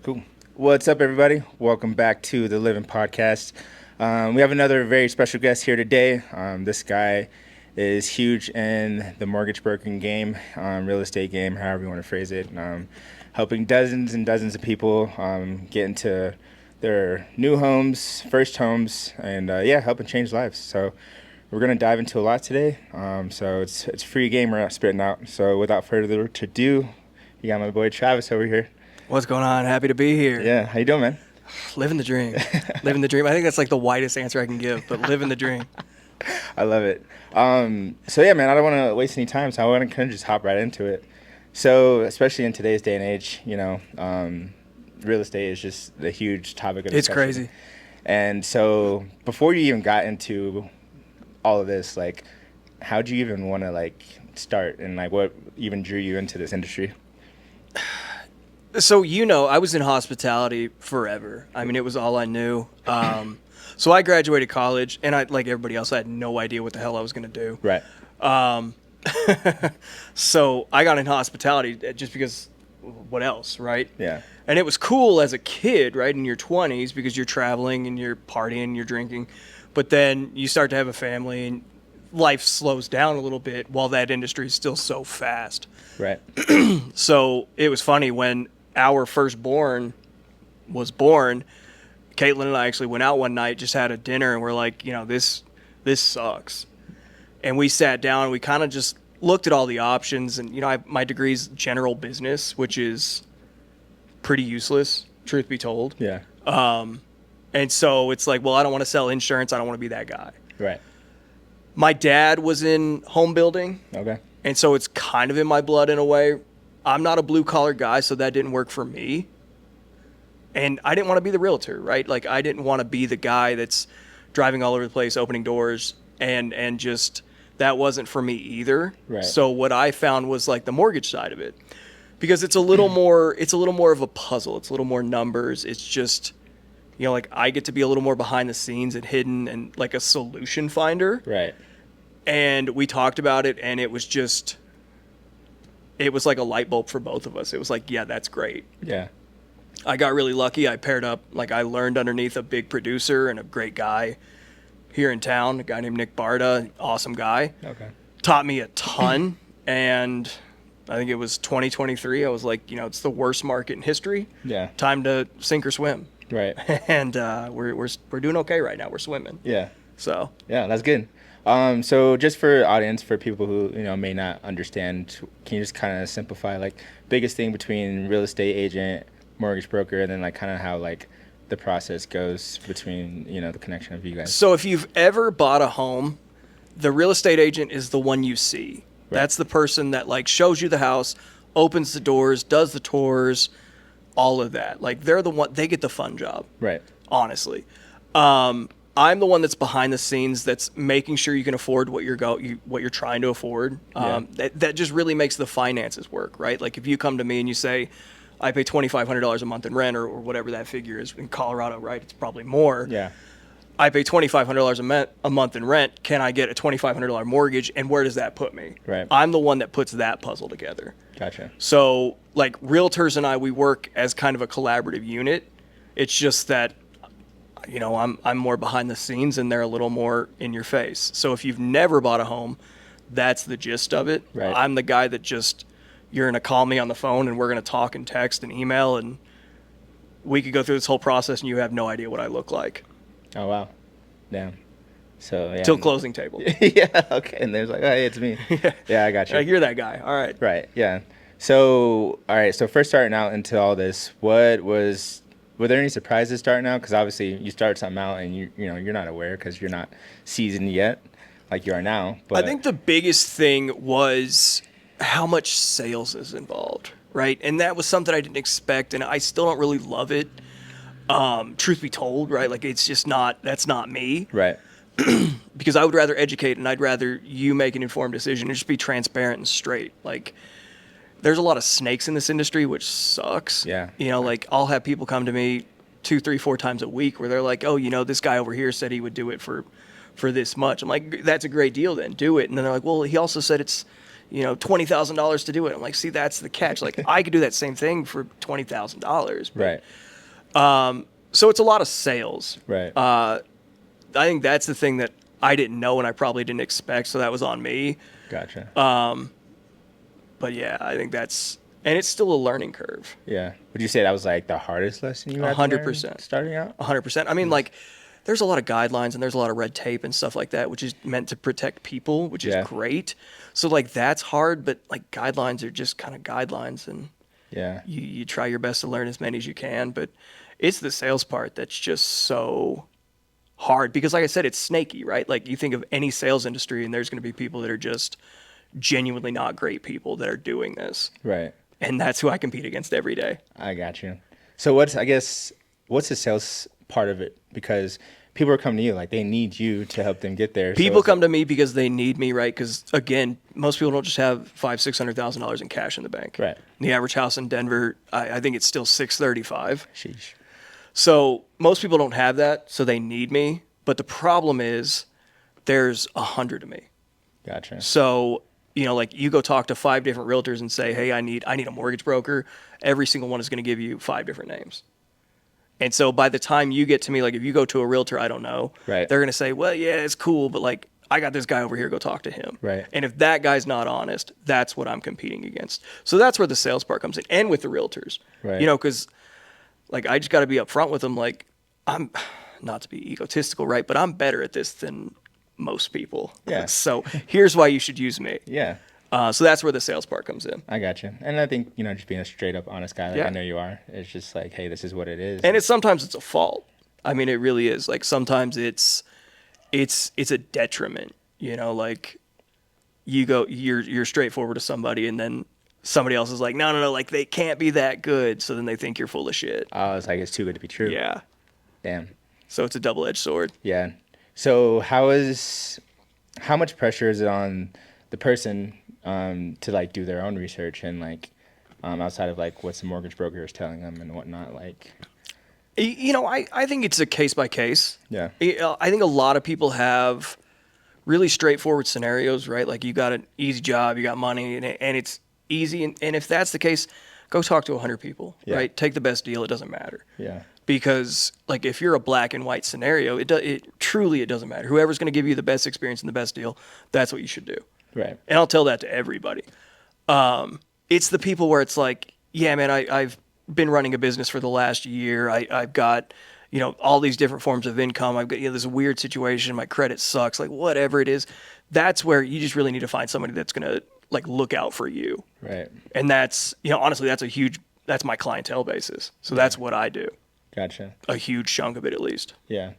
Cool. What's up, everybody? Welcome back to the LIV'N podcast. We have another very special guest here today. This guy is huge in the mortgage broking game, real estate game, however you want to phrase it, helping dozens and dozens of people get into their new homes, first homes, and helping change lives. So we're going to dive into a lot today. So it's free game we're spitting out. So without further ado, you got my boy Travis over here. What's going on? Happy to be here. Yeah, how you doing, man? Living the dream. Living the dream. I think that's like the widest answer I can give, but living the dream. I love it. So yeah, man, I don't want to waste any time, so I want to kind of just hop right into it. So especially in today's day and age, real estate is just a huge topic of discussion. It's crazy. And so before you even got into all of this, like, how'd you even want to start, and what even drew you into this industry? So, I was in hospitality forever. I mean, it was all I knew. So I graduated college, and I, like everybody else, I had no idea what the hell I was going to do. Right. So I got in hospitality just because, what else, right? Yeah. And it was cool as a kid, right, in your 20s, because you're traveling and you're partying, you're drinking. But then you start to have a family, and life slows down a little bit while that industry is still so fast. Right. So it was funny when our firstborn was born. Caitlin and I actually went out one night, just had a dinner, and we're like, this sucks. And we sat down and we kind of just looked at all the options. And, my degree's general business, which is pretty useless, truth be told. Yeah. And so it's like, well, I don't want to sell insurance. I don't want to be that guy. Right. My dad was in home building. Okay. And so it's kind of in my blood in a way. I'm not a blue-collar guy, so that didn't work for me. And I didn't want to be the realtor, right? Like, I didn't want to be the guy that's driving all over the place, opening doors, and just that wasn't for me either. Right. So what I found was the mortgage side of it, because it's a little more of a puzzle. It's a little more numbers. It's just, I get to be a little more behind the scenes and hidden and like a solution finder. Right. And we talked about it, and it was like a light bulb for both of us. It was like, yeah, that's great. Yeah. I got really lucky. I paired up, I learned underneath a big producer and a great guy here in town, a guy named Nick Barta, awesome guy. Okay. Taught me a ton. And I think it was 2023. I was like, it's the worst market in history. Yeah. Time to sink or swim. Right. And we're doing okay right now. We're swimming. Yeah. So. Yeah, that's good. So just for audience, for people who, may not understand, can you just kind of simplify, biggest thing between real estate agent, mortgage broker, and then, kind of how, the process goes between, the connection of you guys? So if you've ever bought a home, the real estate agent is the one you see. Right. That's the person that, shows you the house, opens the doors, does the tours, all of that. They're the one, they get the fun job. Right. Honestly. I'm the one that's behind the scenes, that's making sure you can afford what you're trying to afford. That just really makes the finances work, right? If you come to me and you say, I pay $2,500 a month in rent, or whatever that figure is in Colorado, right? It's probably more. Yeah. I pay $2,500 a month in rent. Can I get a $2,500 mortgage? And where does that put me? Right. I'm the one that puts that puzzle together. Gotcha. So realtors and I, we work as kind of a collaborative unit. It's just that, I'm more behind the scenes and they're a little more in your face. So if you've never bought a home, that's the gist of it. Right. I'm the guy that you're going to call me on the phone and we're going to talk and text and email, and we could go through this whole process and you have no idea what I look like. Oh, wow. Damn. So, yeah. Till closing table. Yeah, okay. And there's oh, hey, it's me. Yeah, I got you. You're that guy. All right. Right, yeah. So, all right, so first starting out into all this, were there any surprises starting out? Because obviously you start something out and you're not aware because you're not seasoned yet like you are now. But I think the biggest thing was how much sales is involved, right? And that was something I didn't expect, and I still don't really love it. Truth be told, right? It's just that's not me. Right. Because I would rather educate, and I'd rather you make an informed decision and just be transparent and straight. There's a lot of snakes in this industry, which sucks. Yeah. I'll have people come to me 2, 3, 4 times a week where they're like, oh, this guy over here said he would do it for this much. I'm like, that's a great deal then, do it. And then they're like, well, he also said it's, $20,000 to do it. I'm like, see, that's the catch. Like, I could do that same thing for $20,000. Right. So it's a lot of sales. Right. I think that's the thing that I didn't know and I probably didn't expect. So that was on me. Gotcha. But yeah, I think and it's still a learning curve. Yeah. Would you say that was like the hardest lesson you had to learn 100%. starting out? 100%. I mean, like, there's a lot of guidelines and there's a lot of red tape and stuff like that, which is meant to protect people, which is great. So like that's hard, but like guidelines are just kind of guidelines, and you try your best to learn as many as you can. But it's the sales part that's just so hard because, like I said, it's snaky, right? Like you think of any sales industry, and there's going to be people that are just genuinely not great people that are doing this, right? And that's who I compete against every day. I got you. So what's the sales part of it? Because people are coming to you, like they need you to help them get there. People come to me because they need me, right? Because again, most people don't just have $500,000-$600,000 in cash in the bank. Right. The average house in Denver, I think it's still $635,000. Sheesh. So most people don't have that, so they need me. But the problem is, there's 100 of me. Gotcha. So like you go talk to 5 different realtors and say, hey, I need a mortgage broker. Every single one is going to give you 5 different names. And so by the time you get to me, like if you go to a realtor I don't know, right, they're going to say, well, yeah, it's cool, but like I got this guy over here, go talk to him. Right. And if that guy's not honest, that's what I'm competing against. So that's where the sales part comes in, and with the realtors. Right. Because like I just got to be upfront with them. Like I'm not to be egotistical, right? But I'm better at this than most people. Yeah. So here's why you should use me. Yeah. So that's where the sales part comes in. I got you. And I think, just being a straight up honest guy, like I know you are, it's just like, hey, this is what it is. And sometimes it's a fault. I mean, it really is. Like sometimes it's a detriment, like you're straightforward to somebody and then somebody else is like, no, like they can't be that good. So then they think you're full of shit. Oh, it's like, it's too good to be true. Yeah. Damn. So it's a double-edged sword. Yeah. So how much pressure is it on the person to like do their own research and like outside of like what's the mortgage broker is telling them and whatnot? Like, I think it's a case by case. Yeah. I think a lot of people have really straightforward scenarios, right? Like you got an easy job, you got money, and it's easy. And if that's the case, go talk to 100 people, right? Take the best deal. It doesn't matter. Yeah. Because like if you're a black and white scenario, it truly doesn't matter. Whoever's going to give you the best experience and the best deal, that's what you should do. Right. And I'll tell that to everybody. It's the people where it's like, yeah, man, I've been running a business for the last year. I've got, all these different forms of income. I've got, this weird situation. My credit sucks. Like whatever it is, that's where you just really need to find somebody that's going to like look out for you. Right. And that's, honestly, that's my clientele basis. So that's what I do. Gotcha. A huge chunk of it, at least. Yeah.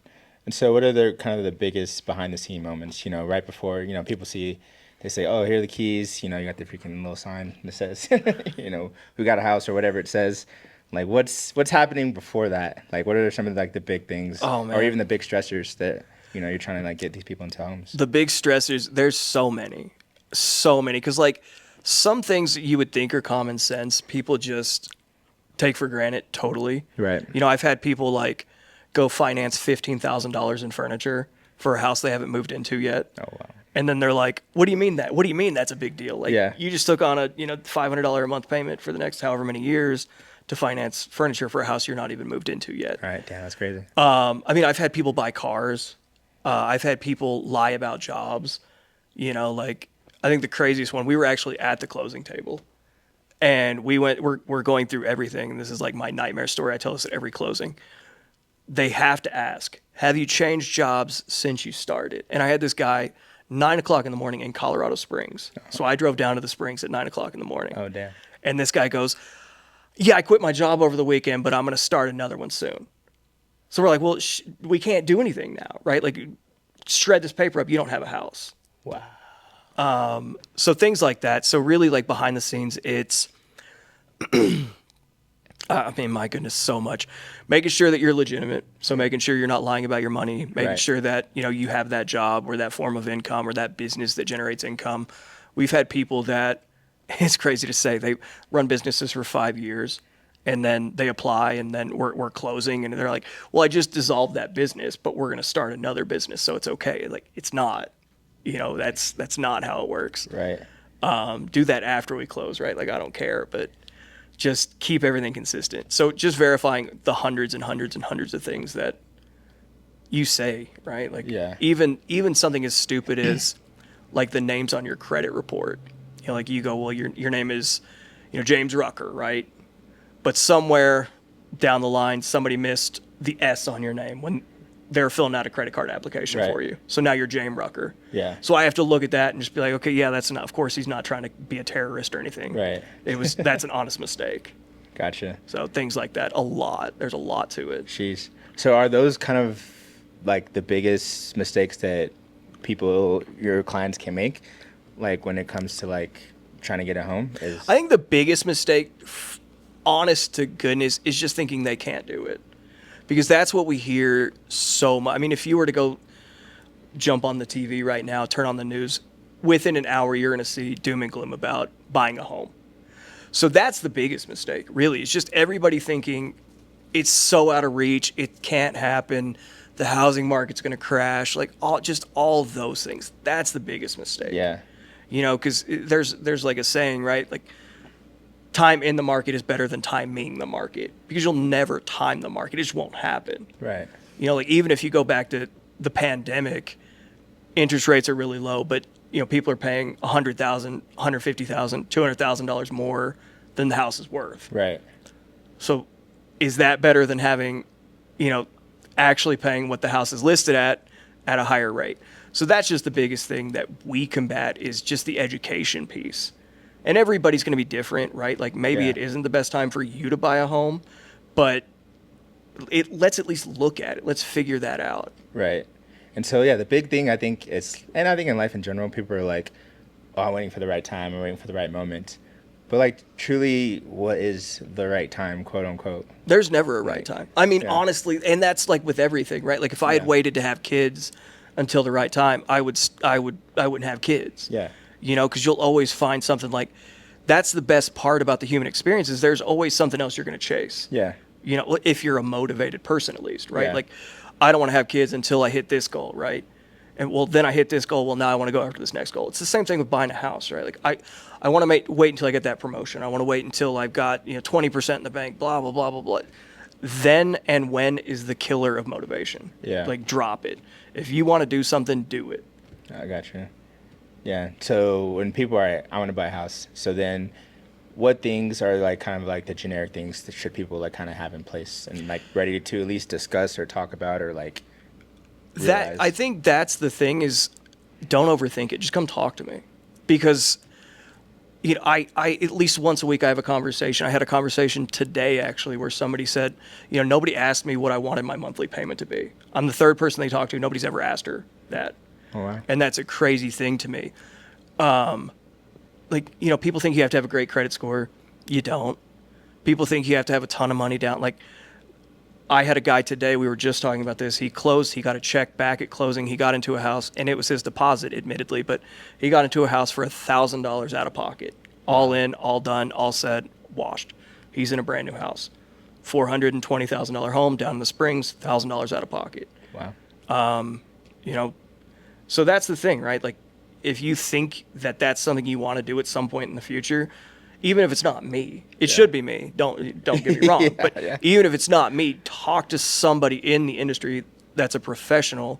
And so what are the kind of the biggest behind the scene moments, right before, people see, they say, oh, here are the keys, you got the freaking little sign that says, we got a house or whatever it says. Like what's happening before that? Like what are some of like the big things or even the big stressors that, you're trying to like get these people into homes? The big stressors, there's so many. Cause like some things you would think are common sense, people just take for granted totally. Right. I've had people like go finance $15,000 in furniture for a house they haven't moved into yet. Oh, wow. And then they're like, what do you mean that? What do you mean that's a big deal? Like you just took on a, $500 a month payment for the next however many years to finance furniture for a house you're not even moved into yet. All right. Damn, that's crazy. I've had people buy cars. I've had people lie about jobs. Like I think the craziest one, we were actually at the closing table. And we're going through everything. And this is like my nightmare story. I tell this at every closing. They have to ask, have you changed jobs since you started? And I had this guy 9:00 in the morning in Colorado Springs. So I drove down to the Springs at 9:00 in the morning. Oh, damn. And this guy goes, yeah, I quit my job over the weekend, but I'm going to start another one soon. So we're like, well, we can't do anything now, right? Like shred this paper up. You don't have a house. Wow. So things like that. So really like behind the scenes, it's, my goodness, so much. Making sure that you're legitimate. So making sure you're not lying about your money, making sure that, you have that job or that form of income or that business that generates income. We've had people that, it's crazy to say, they run businesses for 5 years and then they apply and then we're closing and they're like, well, I just dissolved that business, but we're going to start another business. So it's okay. Like it's not. That's not how it works. Right. Do that after we close, right? Like, I don't care, but just keep everything consistent. So just verifying the hundreds and hundreds and hundreds of things that you say, right? Like, Yeah. even something as stupid as like the names on your credit report. You know, like you go, well, your name is, James Rucker, right? But somewhere down the line, somebody missed the S on your name when they're filling out a credit card application Right. for you. So now you're James Rucker. Yeah. So I have to look at that and just be like, okay, yeah, that's not. Of course, he's not trying to be a terrorist or anything. Right. That's an honest mistake. Gotcha. So things like that, there's a lot to it. Jeez. So are those kind of like the biggest mistakes that your clients can make, like when it comes to like trying to get a home? I think the biggest mistake, honest to goodness, is just thinking they can't do it. Because that's what we hear so much. I mean, if you were to go jump on the TV right now, turn on the news, within an hour, you're going to see doom and gloom about buying a home. So that's the biggest mistake, really. It's just everybody thinking it's so out of reach, it can't happen, the housing market's going to crash, like all of those things. That's the biggest mistake. Yeah. Because there's like a saying, right? Like, time in the market is better than timing the market, because you'll never time the market. It just won't happen. Right. Like, even if you go back to the pandemic, interest rates are really low, but people are paying $100,000, $150,000, $200,000 more than the house is worth. Right. So is that better than having, actually paying what the house is listed at a higher rate? So that's just the biggest thing that we combat, is just the education piece. And everybody's going to be different, right? Like, maybe Yeah. it isn't the best time for you to buy a home, but let's at least look at it. Let's figure that out. Right. And so, yeah, the big thing I think and I think in life in general, people are like, oh, I'm waiting for the right time, I'm waiting for the right moment. But like, truly, what is the right time, quote unquote? There's never a right time. I mean, Yeah. honestly, and that's like with everything, right? Like, if I had Yeah. waited to have kids until the right time, I wouldn't have kids. Yeah. Because you'll always find something. Like, that's the best part about the human experience, is there's always something else you're going to chase. Yeah. If you're a motivated person, at least, right? Yeah. Like, I don't want to have kids until I hit this goal, right? And well, then I hit this goal. Well, now I want to go after this next goal. It's the same thing with buying a house, right? Like, I want to wait until I get that promotion. I want to wait until I've got 20% in the bank. Blah blah blah blah blah. Then and when is the killer of motivation. Yeah. Like, drop it. If you want to do something, do it. I got you. Yeah. So when people are, I want to buy a house. So then, what things are like kind of like the generic things that should people like kind of have in place and like ready to at least discuss or talk about or like realize? I think that's the thing, is don't overthink it. Just come talk to me, because I at least once a week I have a conversation. I had a conversation today actually where somebody said, nobody asked me what I wanted my monthly payment to be. I'm the third person they talk to. Nobody's ever asked her that. Oh, wow. And that's a crazy thing to me. People think you have to have a great credit score. You don't. People think you have to have a ton of money down. Like, I had a guy today, we were just talking about this. He closed, he got a check back at closing. He got into a house, and it was his deposit, admittedly, but he got into a house for $1,000 out of pocket. All in, all done, all said, washed. He's in a brand new house. $420,000 home down in the Springs, $1,000 out of pocket. Wow. So that's the thing, right? Like, if you think that that's something you want to do at some point in the future, even if it's not me, it should be me. Don't get me wrong. Yeah, but yeah. even if it's not me, talk to somebody in the industry that's a professional,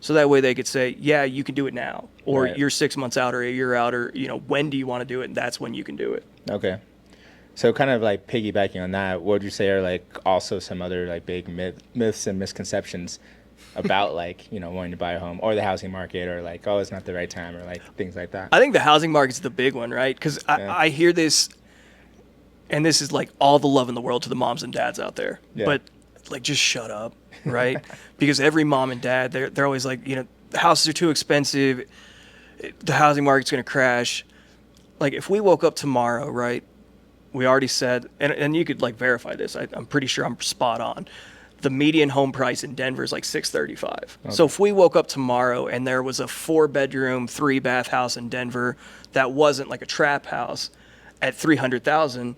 so that way they could say, yeah, you can do it now, or Right. you're 6 months out, or a year out, or when do you want to do it? And that's when you can do it. Okay. So kind of like piggybacking on that, what would you say are like also some other like big myths and misconceptions about like, wanting to buy a home or the housing market, or like, oh, it's not the right time, or like things like that? I think the housing market's the big one, right? Because Yeah. I hear this, and this is like all the love in the world to the moms and dads out there. Yeah. But like, just shut up, right? Because every mom and dad, they're always like, the houses are too expensive, the housing market's going to crash. Like, if we woke up tomorrow, right? We already said, and you could like verify this. I'm pretty sure I'm spot on. The median home price in Denver is like $635. Okay. So if we woke up tomorrow and there was a 4-bedroom, 3-bath house in Denver that wasn't like a trap house at $300,000,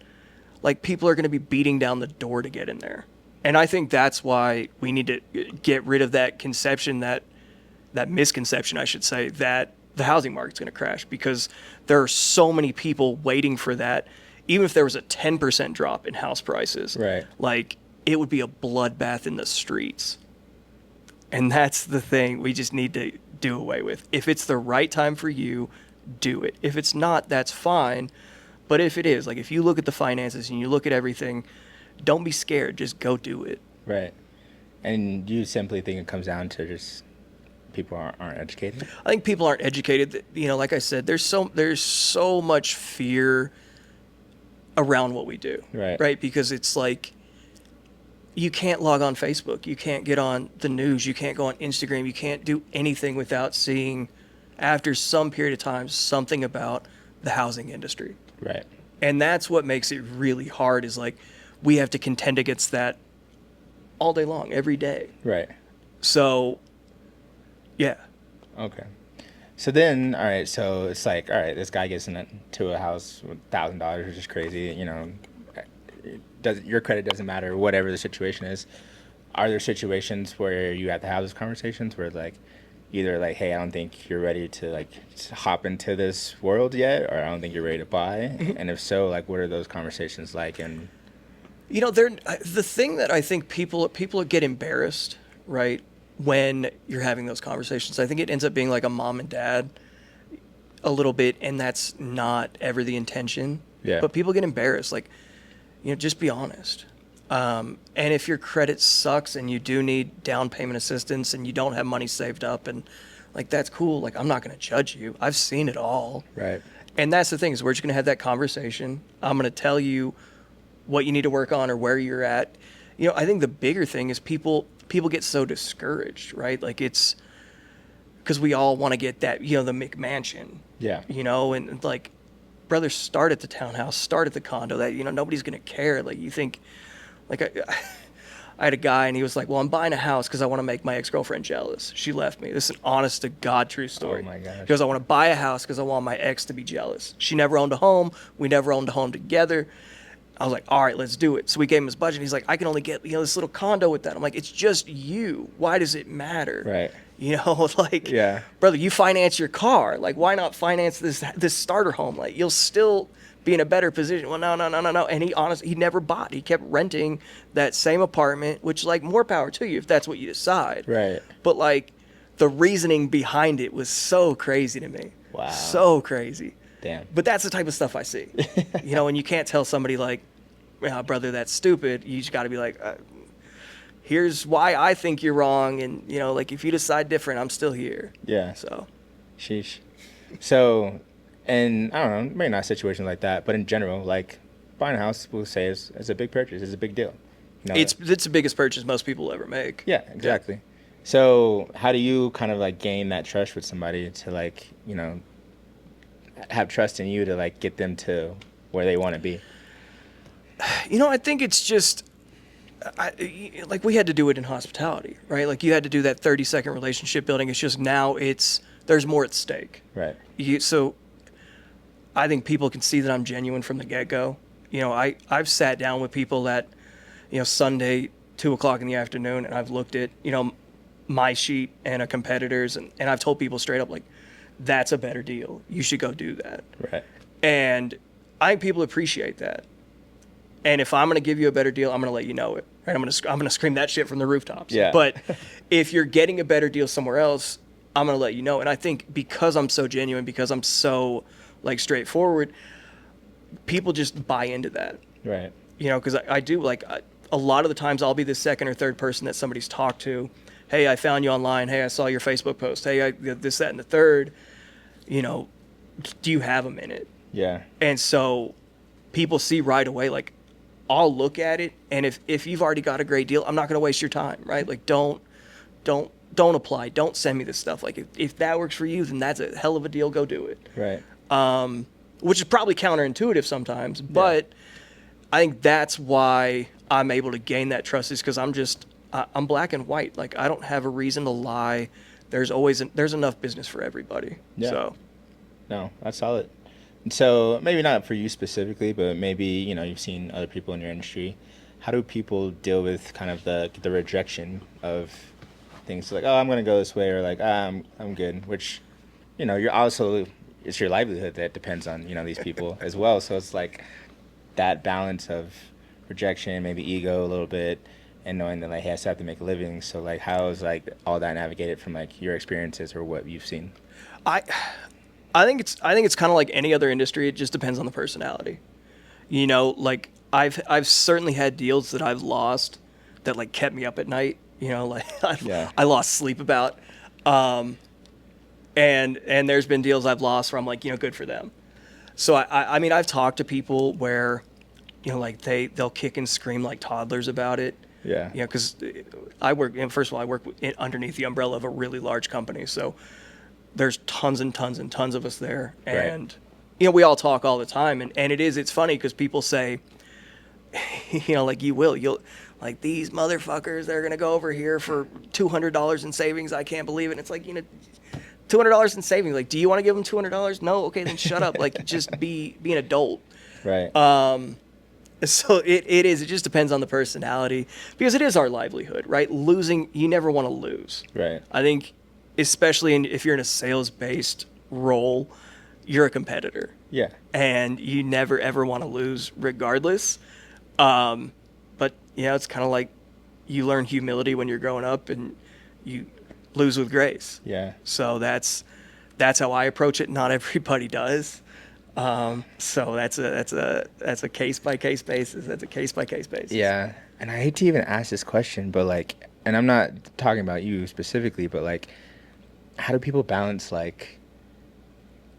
like, people are going to be beating down the door to get in there. And I think that's why we need to get rid of that misconception, I should say, that the housing market's going to crash because there are so many people waiting for that. Even if there was a 10% drop in house prices, Right. like it would be a bloodbath in the streets. And that's the thing we just need to do away with. If it's the right time for you, do it. If it's not, that's fine. But if it is, like if you look at the finances and you look at everything, don't be scared. Just go do it. Right. And you simply think it comes down to just people aren't educated? I think people aren't educated. You know, like I said, there's so much fear around what we do. Right. Right? Because it's like you can't log on Facebook. You can't get on the news. You can't go on Instagram. You can't do anything without seeing, after some period of time, something about the housing industry. Right. And that's what makes it really hard is like we have to contend against that all day long, every day. Right. So, yeah. Okay. So then, all right, so it's like, all right, this guy gets into a house with $1,000, which is crazy, you know, your credit doesn't matter, whatever the situation is. Are there situations where you have to have those conversations where like either like, hey, I don't think you're ready to like hop into this world yet, or I don't think you're ready to buy? Mm-hmm. And if so, like what are those conversations like? And You know, the thing that I think people get embarrassed, right, when you're having those conversations. I think it ends up being like a mom and dad a little bit, and that's not ever the intention. Yeah. But people get embarrassed, like, you know, just be honest. And if your credit sucks and you do need down payment assistance and you don't have money saved up, and like that's cool. Like I'm not going to judge you. I've seen it all. right. And that's the thing is we're just going to have that conversation. I'm going to tell you what you need to work on or where you're at. You know, I think the bigger thing is people get so discouraged, right? Like it's because we all want to get that, you know, the McMansion. Yeah. You know, and like, brother, start at the townhouse, start at the condo. That, you know, nobody's gonna care. Like you think, like I had a guy and he was like, well, I'm buying a house because I want to make my ex-girlfriend jealous. She left me. This is an honest to God true story. Oh my gosh. He goes, I want to buy a house because I want my ex to be jealous. She never owned a home. We never owned a home together. I was like, all right, let's do it. So we gave him his budget. He's like, I can only get, you know, this little condo with that. I'm like, it's just you. Why does it matter? Right. You know, like, Yeah. brother, you finance your car. Like, why not finance this starter home? Like, you'll still be in a better position. Well, no. And he never bought. He kept renting that same apartment, which, like, more power to you if that's what you decide. Right. But, like, the reasoning behind it was so crazy to me. Wow. So crazy. Damn. But that's the type of stuff I see. You know, and you can't tell somebody, like, yeah, brother, that's stupid. You just got to be like, here's why I think you're wrong. And, you know, like, if you decide different, I'm still here. Yeah. So, Sheesh. So, and I don't know, maybe not a situation like that, but in general, like buying a house, we'll say is a big purchase, is a big deal. You know, it's the biggest purchase most people will ever make. yeah, exactly. So how do you kind of like gain that trust with somebody to like, you know, have trust in you to like get them to where they want to be? You know, I think it's just, like we had to do it in hospitality, right? Like you had to do that 30-second relationship building. It's just now there's more at stake. Right. So I think people can see that I'm genuine from the get-go. You know, I've sat down with people that, you know, Sunday, 2:00 in the afternoon, and I've looked at, you know, my sheet and a competitor's, and I've told people straight up, like, that's a better deal. You should go do that. Right. And I think people appreciate that. And if I'm going to give you a better deal, I'm going to let you know it. Right? I'm going to scream that shit from the rooftops. Yeah. But if you're getting a better deal somewhere else, I'm going to let you know. And I think because I'm so genuine, because I'm so like straightforward, people just buy into that. Right. You know, because I do like a lot of the times I'll be the second or third person that somebody's talked to. Hey, I found you online. Hey, I saw your Facebook post. Hey, this, that, and the third. You know, do you have a minute? Yeah. And so people see right away, like, I'll look at it, and if you've already got a great deal, I'm not going to waste your time, right? Like, don't apply. Don't send me this stuff. Like, if that works for you, then that's a hell of a deal. Go do it. Right. Which is probably counterintuitive sometimes, but I think that's why I'm able to gain that trust is because I'm black and white. Like, I don't have a reason to lie. There's enough business for everybody. Yeah. So. No, that's solid. So maybe not for you specifically, but maybe, you know, you've seen other people in your industry. How do people deal with kind of the rejection of things like, oh, I'm going to go this way, or like, I'm good, which you're also, it's your livelihood that depends on, these people as well. So it's like that balance of rejection, maybe ego a little bit, and knowing that like, hey, I still have to make a living. So like, how is like all that navigated from like your experiences or what you've seen? I I think it's kind of like any other industry. It just depends on the personality. Like I've certainly had deals that I've lost that like kept me up at night. Like Yeah. I lost sleep about. Um, and there's been deals I've lost where I'm like, good for them. So I mean, I've talked to people where, like they'll kick and scream like toddlers about it. Yeah. Because I work, and first of all, I work underneath the umbrella of a really large company. So there's tons and tons and tons of us there. Right. And, we all talk all the time. And it's funny because people say, like you'll, like these motherfuckers, they're going to go over here for $200 in savings. I can't believe it. And it's like, $200 in savings. Like, do you want to give them $200? No. Okay, then shut up. Like, just be an adult. Right. So it just depends on the personality because it is our livelihood, right? Losing, you never want to lose. Right. I think, especially if you're in a sales-based role, you're a competitor. Yeah. And you never ever want to lose regardless. But it's kind of like you learn humility when you're growing up and you lose with grace. Yeah. So that's how I approach it. Not everybody does. So that's a case by case basis. That's a case by case basis. Yeah. And I hate to even ask this question, but like, and I'm not talking about you specifically, but like, how do people balance like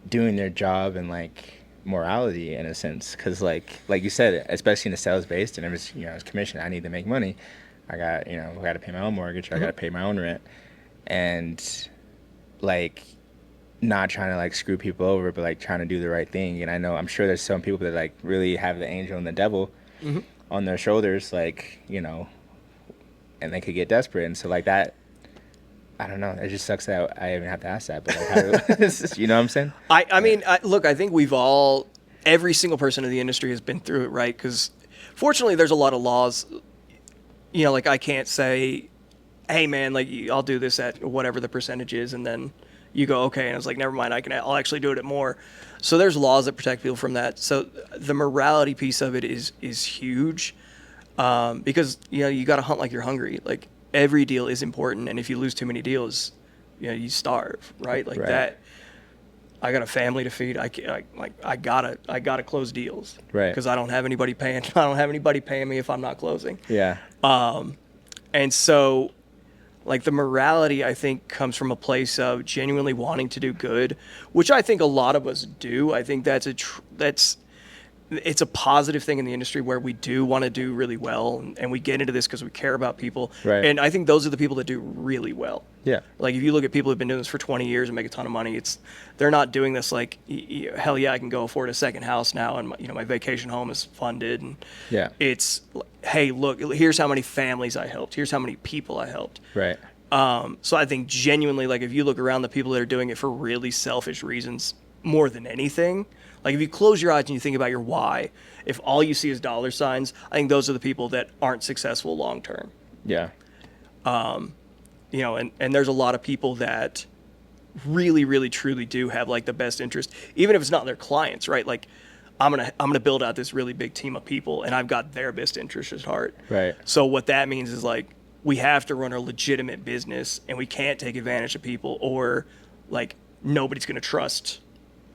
doing their job and like morality in a sense? Because like you said, especially in the sales based and it's commission, I need to make money. I got to pay my own mortgage. I got to pay my own rent, and like not trying to like screw people over, but like trying to do the right thing. And I'm sure there's some people that like really have the angel and the devil on their shoulders, like, and they could get desperate. And so like that, I don't know. It just sucks that I even have to ask that, but like, you know what I'm saying? I mean, look, I think every single person in the industry has been through it, right? Because fortunately, there's a lot of laws. Like I can't say, hey man, like I'll do this at whatever the percentage is, and then you go, okay, and I was like, never mind, I'll actually do it at more. So there's laws that protect people from that. So the morality piece of it is huge, because you got to hunt like you're hungry. Like every deal is important, and if you lose too many deals, you starve, right? Like that. I got a family to feed. I gotta close deals, Right? Because I don't have anybody paying. I don't have anybody paying me if I'm not closing. Yeah. And so, like the morality, I think, comes from a place of genuinely wanting to do good, which I think a lot of us do. I think it's a positive thing in the industry where we do want to do really well, and we get into this because we care about people. Right. And I think those are the people that do really well. Yeah. Like if you look at people who've been doing this for 20 years and make a ton of money, they're not doing this like, hell yeah, I can go afford a second house now, and my vacation home is funded, and Yeah. it's, hey, look, here's how many families I helped, here's how many people I helped. Right. So I think genuinely, like if you look around, the people that are doing it for really selfish reasons more than anything, like if you close your eyes and you think about your why, if all you see is dollar signs, I think those are the people that aren't successful long term. Yeah. And there's a lot of people that really, really, truly do have like the best interest, even if it's not their clients, right? Like I'm gonna build out this really big team of people, and I've got their best interest at heart. Right. So what that means is like we have to run a legitimate business, and we can't take advantage of people, or like nobody's gonna trust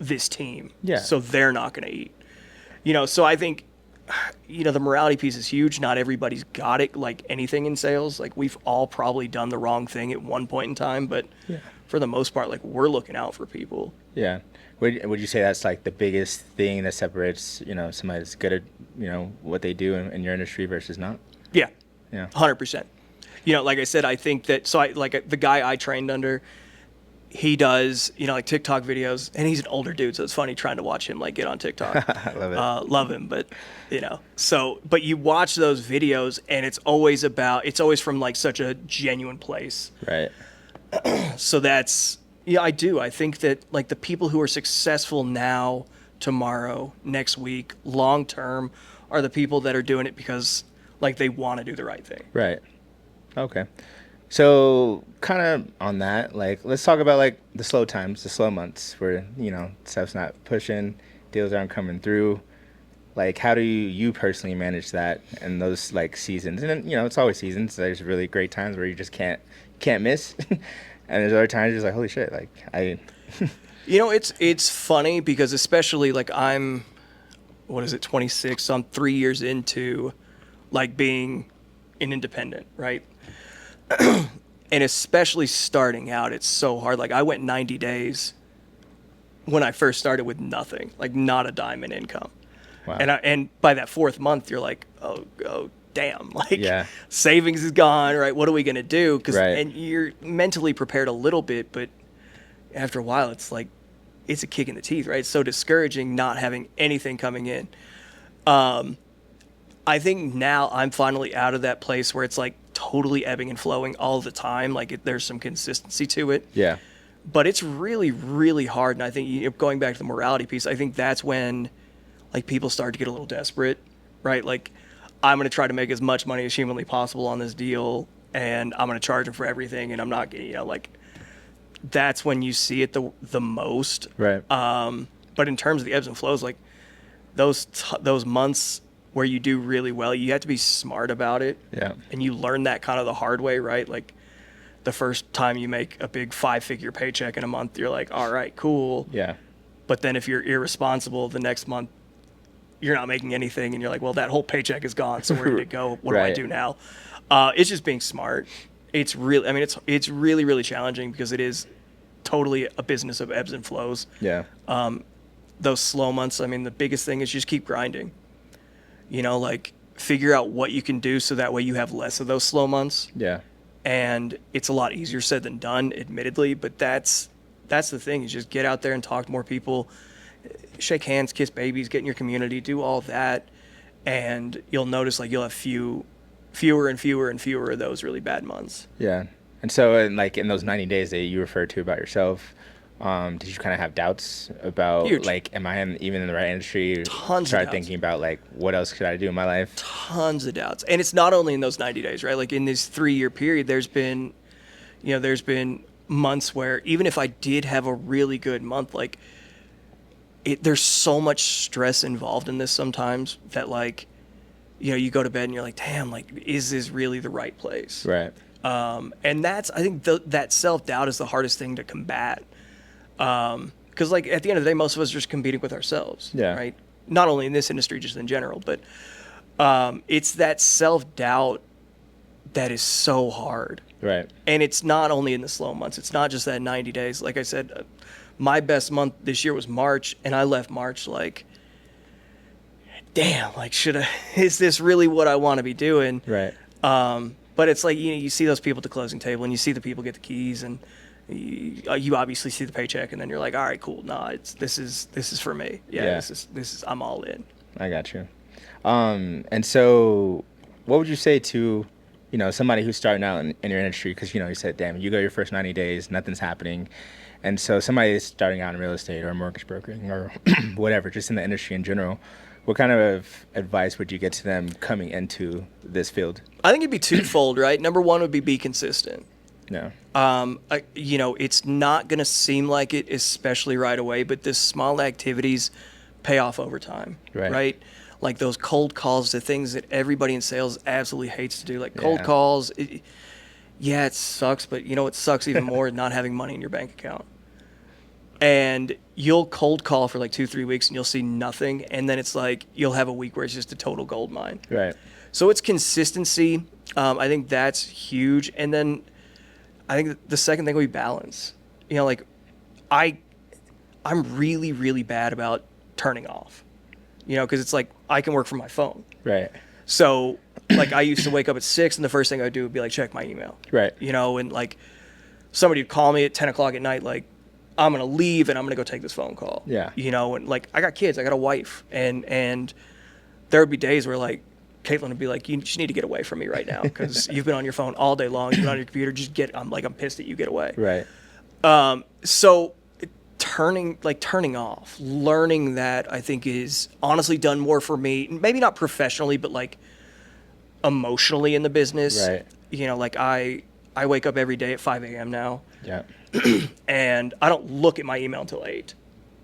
this team. Yeah. So they're not gonna eat. So I think, the morality piece is huge. Not everybody's got it, like anything in sales. Like we've all probably done the wrong thing at one point in time, but for the most part, like we're looking out for people. Yeah. Would you say that's like the biggest thing that separates, somebody that's good at, what they do in your industry versus not? Yeah. Yeah. 100%. Like I said, I think that, the guy I trained under, he does, like TikTok videos, and he's an older dude, so it's funny trying to watch him like get on TikTok. I love it. Love him, but but you watch those videos, and it's always from like such a genuine place. Right. So that's, I do. I think that like the people who are successful now, tomorrow, next week, long term, are the people that are doing it because like they want to do the right thing. Right. Okay. So kind of on that, like let's talk about like the slow times, the slow months where, stuff's not pushing, deals aren't coming through. Like how do you personally manage that in those like seasons? And then, it's always seasons. There's really great times where you just can't miss. And there's other times you're just like, holy shit, like I It's funny because especially like I'm, what is it, 26? So I'm 3 years into like being an independent, right? And especially starting out, it's so hard. Like I went 90 days when I first started with nothing, like not a dime in income. wow. And by that fourth month, you're like, oh, damn, like Yeah. savings is gone, right? What are we gonna do? Right. And you're mentally prepared a little bit, but after a while, it's like it's a kick in the teeth, right? It's so discouraging not having anything coming in. I think now I'm finally out of that place where it's like totally ebbing and flowing all the time. Like there's some consistency to it. Yeah. But it's really, really hard. And I think going back to the morality piece, I think that's when like people start to get a little desperate, right? Like I'm going to try to make as much money as humanly possible on this deal, and I'm going to charge them for everything. And I'm not getting, like that's when you see it the most. Right. But in terms of the ebbs and flows, like those months where you do really well, you have to be smart about it. Yeah. And you learn that kind of the hard way, right? Like the first time you make a big 5-figure paycheck in a month, you're like, all right, cool. Yeah. But then if you're irresponsible, the next month you're not making anything, and you're like, well, that whole paycheck is gone. So where did it go? What do I Right. do now? It's just being smart. It's really, I mean, it's really, really challenging because it is totally a business of ebbs and flows. Yeah. Those slow months, I mean, the biggest thing is just keep grinding. Like figure out what you can do so that way you have less of those slow months. Yeah. And it's a lot easier said than done, admittedly, but that's the thing, is just get out there and talk to more people, shake hands, kiss babies, get in your community, do all that, and you'll notice like you'll have fewer and fewer and fewer of those really bad months. Yeah. And so in those 90 days that you referred to about yourself, did you kind of have doubts about Huge. like, am I even in the right industry? Tons of Start doubts. thinking about like, what else could I do in my life? Tons of doubts. And it's not only in those 90 days, right? Like in this 3-year period, there's been months where even if I did have a really good month, like there's so much stress involved in this sometimes that like, you go to bed and you're like, damn, like, is this really the right place? Right. And I think that self-doubt is the hardest thing to combat. Because like at the end of the day, most of us are just competing with ourselves, Yeah. right? Not only in this industry, just in general, but it's that self-doubt that is so hard. Right. And it's not only in the slow months. It's not just that 90 days. Like I said, my best month this year was March, and I left March like, damn, like is this really what I want to be doing? Right. But it's like, you see those people at the closing table, and you see the people get the keys, and you obviously see the paycheck, and then you're like, all right, cool. Nah, this is for me. Yeah. This is I'm all in. I got you. And so what would you say to, somebody who's starting out in your industry? Because, you said, damn, you go your first 90 days, nothing's happening. And so somebody is starting out in real estate or mortgage brokering or whatever, just in the industry in general, what kind of advice would you get to them coming into this field? I think it'd be twofold, right? Number one would be consistent. No. It's not going to seem like it, especially right away, but the small activities pay off over time, right? Like those cold calls to things that everybody in sales absolutely hates to do, like cold calls. It sucks, but it sucks even more not having money in your bank account. And you'll cold call for like 2-3 weeks and you'll see nothing. And then it's like, you'll have a week where it's just a total gold mine. Right. So it's consistency. I think that's huge. And then I think the second thing would be balance. Like I'm really, really bad about turning off, because it's like I can work from my phone. Right. So like I used to wake up at 6 and the first thing I would do would be like check my email. Right. And like somebody would call me at 10 o'clock at night, like I'm going to leave and I'm going to go take this phone call. Yeah. And like I got kids, I got a wife, and there would be days where like Caitlin would be like, you just need to get away from me right now because you've been on your phone all day long. You've been on your computer. I'm pissed at you. Get away. Right. So turning off, learning that I think is honestly done more for me, maybe not professionally, but like emotionally in the business. Right. Like I I wake up every day at 5 a.m. now, Yeah. and I don't look at my email until 8.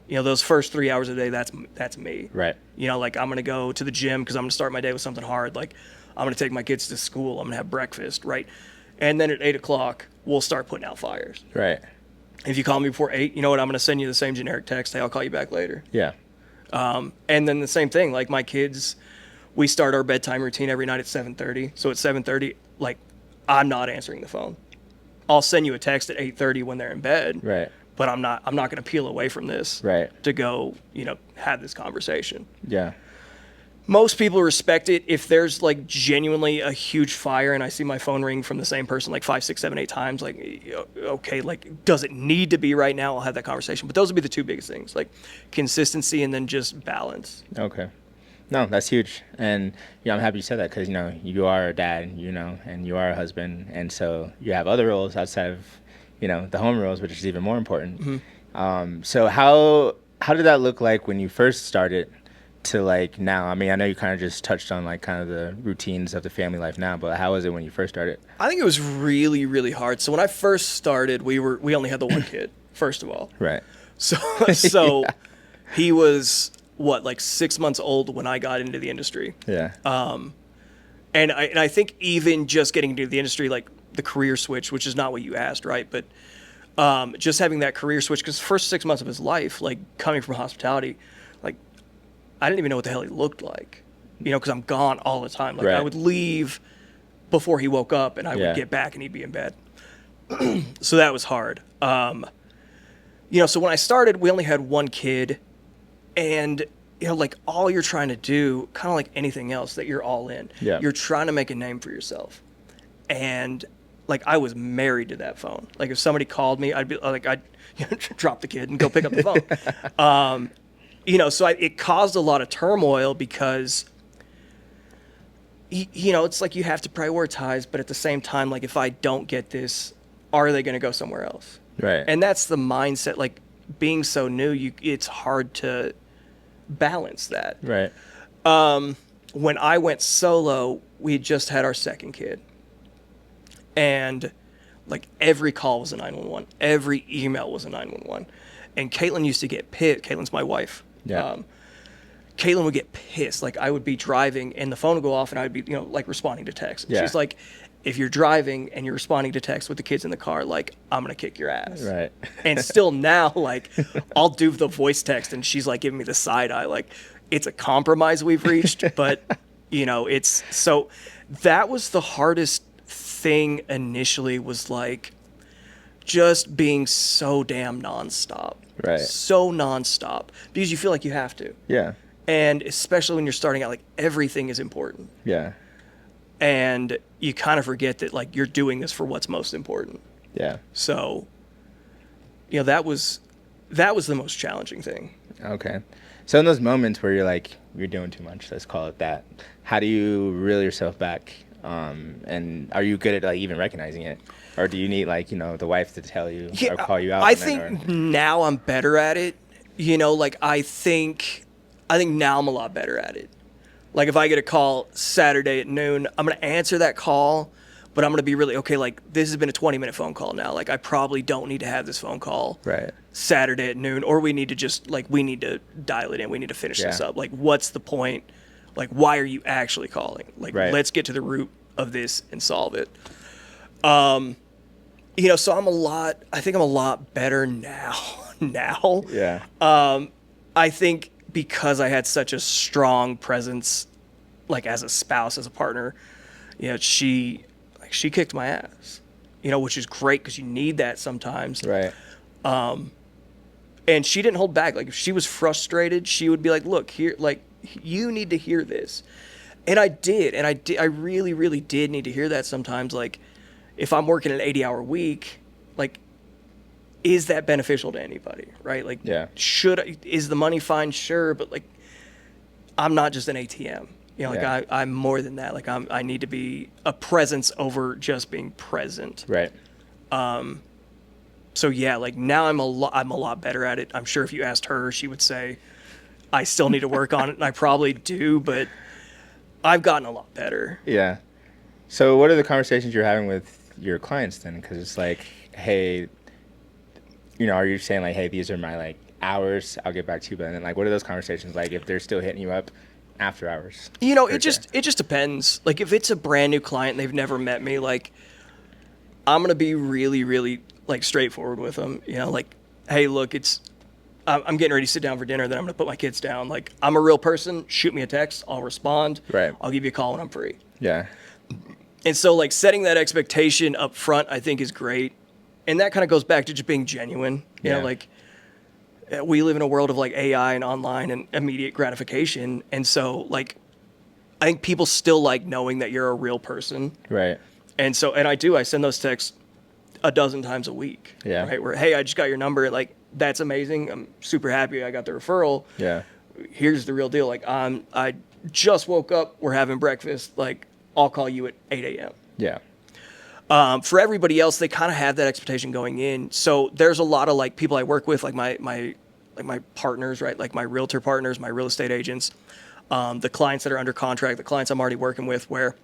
You know, those first 3 hours a day, that's me. Right. You know, like I'm going to go to the gym because I'm going to start my day with something hard. Like I'm going to take my kids to school. I'm going to have breakfast, right? And then at 8 o'clock, we'll start putting out fires. Right. If you call me before 8, you know what? I'm going to send you the same generic text. Hey, I'll call you back later. Yeah. And then the same thing, like my kids, we start our bedtime routine every night at 7:30. So at 7:30, like I'm not answering the phone. I'll send you a text at 8:30 when they're in bed. Right. But I'm not going to peel away from this Right. to go, you know, have this conversation. Yeah. Most people respect it if there's like genuinely a huge fire and I see my phone ring from the same person like 5, 6, 7, 8 times. Like, okay, like, does it need to be right now? I'll have that conversation. But those would be the two biggest things, like consistency and then just balance. Okay. No, that's huge. And I'm happy you said that because, you are a dad, and you are a husband. And so you have other roles outside of, the home roles, which is even more important. Mm-hmm. So how did that look like when you first started to like now? I mean, I know you kind of just touched on like kind of the routines of the family life now, but how was it when you first started? I think it was really, really hard. So when I first started, we only had the one kid, first of all. Right. So Yeah. he was like 6 months old when I got into the industry. Yeah. And I think even just getting into the industry, like the career switch, which is not what you asked, right? But just having that career switch, because the first 6 months of his life, like coming from hospitality, like I didn't even know what the hell he looked like, because I'm gone all the time. Like Right. I would leave before he woke up and I Yeah. would get back and he'd be in bed. So that was hard. So when I started, we only had one kid, and like all you're trying to do, kind of like anything else that you're all in, Yeah. you're trying to make a name for yourself. And like I was married to that phone. Like if somebody called me, I'd be like, I'd drop the kid and go pick up the phone. So it caused a lot of turmoil because it's like you have to prioritize, but at the same time, like if I don't get this, are they going to go somewhere else? Right. And that's the mindset. Like being so new, it's hard to balance that. Right. When I went solo, we had just had our second kid, and like every call was a 911, every email was a 911, and Caitlin used to get pissed. Caitlin's my wife. Yeah. Caitlin would get pissed. Like I would be driving and the phone would go off and I'd be, like responding to text. Yeah. She's like, if you're driving and you're responding to text with the kids in the car, like I'm going to kick your ass. Right. And still now, like I'll do the voice text and she's like giving me the side eye. Like it's a compromise we've reached, but it's so that was the hardest thing initially, was like just being so damn nonstop. Right. So nonstop because you feel like you have to. Yeah. And especially when you're starting out, like everything is important. Yeah. And you kind of forget that like you're doing this for what's most important. Yeah. So, that was the most challenging thing. Okay. So in those moments where you're like, you're doing too much, let's call it that, how do you reel yourself back? And are you good at like even recognizing it? Or do you need like, the wife to tell you or call you out? I think now I'm better at it. Like I think now I'm a lot better at it. Like if I get a call Saturday at noon, I'm going to answer that call, but I'm going to be really, okay, like this has been a 20-minute phone call now. Like I probably don't need to have this phone call right. Saturday at noon, or we need to just like, we need to dial it in. We need to finish this up. Like what's the point? Like, why are you actually calling? Like, let's get to the root of this and solve it. So I think I'm a lot better now. Yeah. I think because I had such a strong presence, like as a spouse, as a partner, she kicked my ass, which is great because you need that sometimes. Right. And she didn't hold back. Like if she was frustrated, she would be like, look here, like you need to hear this. And I did. And I really, really did need to hear that sometimes. Like if I'm working an 80-hour week, like, is that beneficial to anybody? Right. Like, is the money fine? Sure. But like, I'm not just an ATM. I'm more than that. Like I need to be a presence over just being present. Right. So yeah, like now I'm a lot better at it. I'm sure if you asked her, she would say, I still need to work on it, and I probably do, but I've gotten a lot better. Yeah. So what are the conversations you're having with your clients then? Because it's like, hey, you know, are you saying like, hey, these are my like hours, I'll get back to you, but then like, what are those conversations like if they're still hitting you up after hours? You know, per se? it just depends. Like if it's a brand new client and they've never met me, like I'm gonna be really, really like straightforward with them. You know, like, hey, look, I'm getting ready to sit down for dinner. Then I'm gonna put my kids down. Like I'm a real person. Shoot me a text. I'll respond. Right. I'll give you a call when I'm free. Yeah. And so like setting that expectation up front, I think is great. And that kind of goes back to just being genuine. You know, Yeah. like we live in a world of like AI and online and immediate gratification. And so like I think people still like knowing that you're a real person. Right. And so, and I send those texts a dozen times a week. Yeah. Right. Where, hey, I just got your number. Like, that's amazing. I'm super happy I got the referral. Yeah. Here's the real deal. Like, I just woke up. We're having breakfast. Like, I'll call you at 8 a.m. Yeah. For everybody else, they kind of have that expectation going in. So there's a lot of like people I work with, like my partners, right? Like my realtor partners, my real estate agents, the clients that are under contract, the clients I'm already working with, where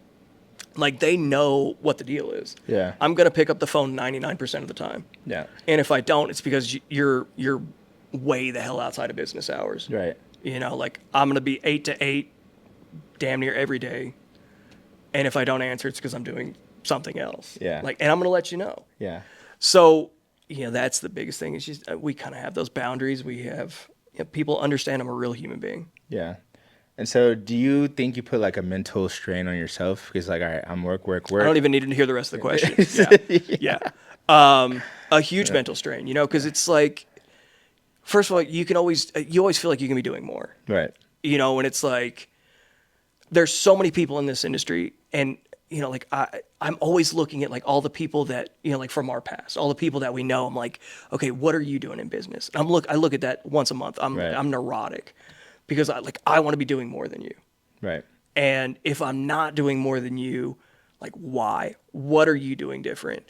like they know what the deal is. Yeah. I'm gonna pick up the phone 99% of the time. Yeah. And if I don't, it's because you're way the hell outside of business hours. Right. You know, like I'm gonna be 8 to 8, damn near every day. And if I don't answer, it's because I'm doing something else. Yeah. Like, and I'm gonna let you know. Yeah. So, you know, that's the biggest thing. It's just we kind of have those boundaries. We have people understand I'm a real human being. Yeah. And so do you think you put like a mental strain on yourself? Because like, all right, I'm work. I don't even need to hear the rest of the question. Yeah. A huge mental strain, you know, because it's like, first of all, you always feel like you can be doing more. Right. You know, and it's like, there's so many people in this industry, and you know, like I'm always looking at like all the people that, you know, like from our past, all the people that we know. I'm like, okay, what are you doing in business? And I look at that once a month. Right. I'm neurotic because I want to be doing more than you. Right. And if I'm not doing more than you, like why? What are you doing different?